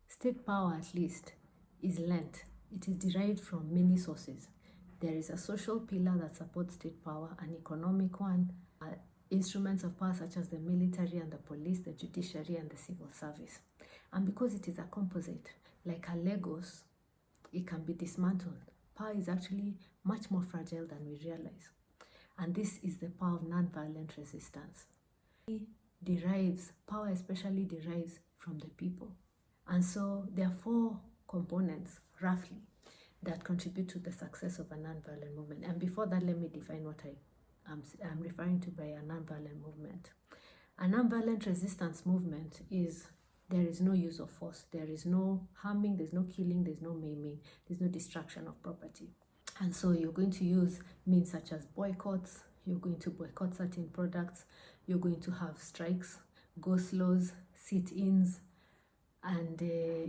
State power, at least, is lent. It is derived from many sources. There is a social pillar that supports state power, an economic one, instruments of power such as the military and the police, the judiciary and the civil service. And because it is a composite, like a Legos, it can be dismantled. Power is actually much more fragile than we realize. And this is the power of nonviolent resistance. Power especially derives from the people. And so there are 4 components, roughly, that contribute to the success of a nonviolent movement. And before that, let me define what I'm referring to by a nonviolent movement. A nonviolent resistance movement is there is no use of force, there is no harming, there's no killing, there's no maiming, there's no destruction of property. And so you're going to use means such as boycotts, you're going to boycott certain products, you're going to have strikes, go-slows, sit-ins, and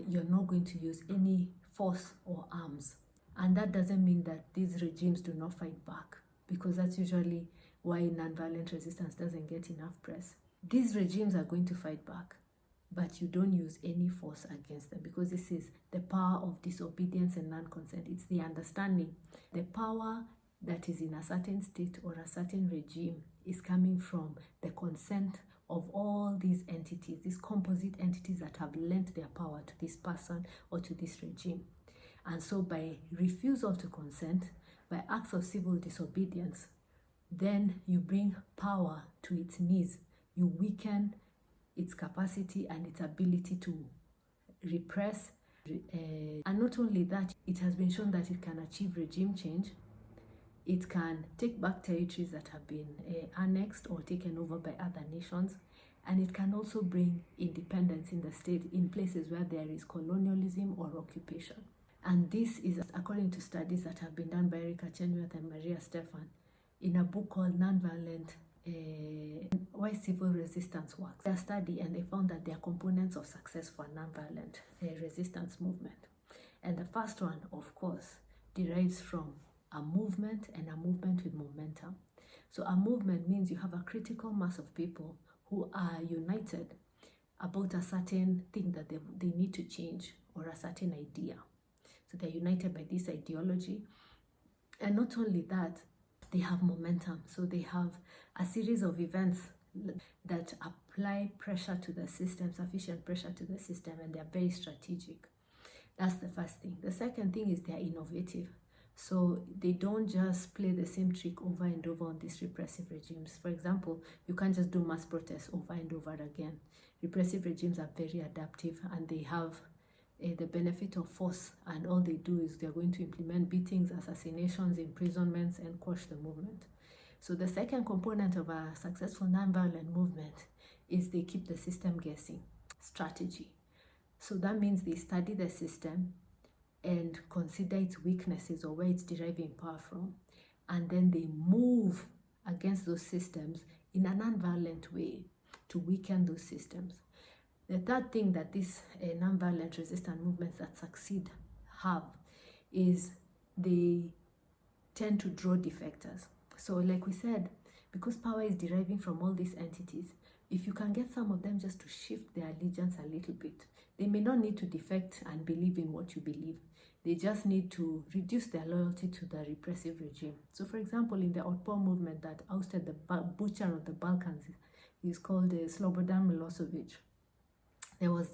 you're not going to use any force or arms. And that doesn't mean that these regimes do not fight back, because that's usually why nonviolent resistance doesn't get enough press. These regimes are going to fight back, but you don't use any force against them, because this is the power of disobedience and non-consent. It's the understanding. The power that is in a certain state or a certain regime is coming from the consent of all these entities, these composite entities that have lent their power to this person or to this regime. And so by refusal to consent, by acts of civil disobedience, then you bring power to its knees. You weaken its capacity and its ability to repress. And not only that, it has been shown that it can achieve regime change. It can take back territories that have been annexed or taken over by other nations. And it can also bring independence in the state in places where there is colonialism or occupation. And this is according to studies that have been done by Erika Chenoweth and Maria Stefan in a book called Nonviolent Why Civil Resistance Works. They studied and they found that there are components of success for a nonviolent resistance movement. And the first one, of course, derives from a movement, and a movement with momentum. So a movement means you have a critical mass of people who are united about a certain thing that they need to change, or a certain idea. So they're united by this ideology. And not only that, they have momentum. So they have a series of events that apply pressure to the system, sufficient pressure to the system, and they're very strategic. That's the first thing. The second thing is they're innovative. So they don't just play the same trick over and over on these repressive regimes. For example, you can't just do mass protests over and over again. Repressive regimes are very adaptive, and they have the benefit of force, and all they do is they're going to implement beatings, assassinations, imprisonments, and quash the movement. So the second component of a successful nonviolent movement is they keep the system guessing. Strategy. So that means they study the system and consider its weaknesses or where it's deriving power from, and then they move against those systems in a nonviolent way to weaken those systems. The third thing that these nonviolent resistance movements that succeed have is they tend to draw defectors. So like we said, because power is deriving from all these entities, if you can get some of them just to shift their allegiance a little bit, they may not need to defect and believe in what you believe. They just need to reduce their loyalty to the repressive regime. So for example, in the OTPOR movement that ousted the butcher of the Balkans, is called Slobodan Milosevic. There was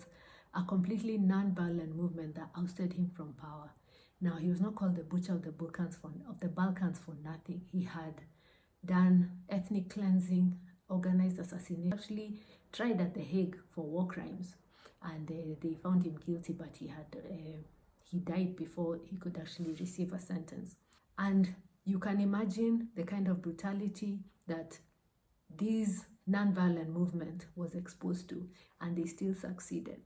a completely non-violent movement that ousted him from power. Now, he was not called the butcher of the Balkans for nothing. He had done ethnic cleansing, organized assassination, actually tried at The Hague for war crimes, and they found him guilty, but he died before he could actually receive a sentence. And you can imagine the kind of brutality that these non-violent movement was exposed to, and they still succeeded.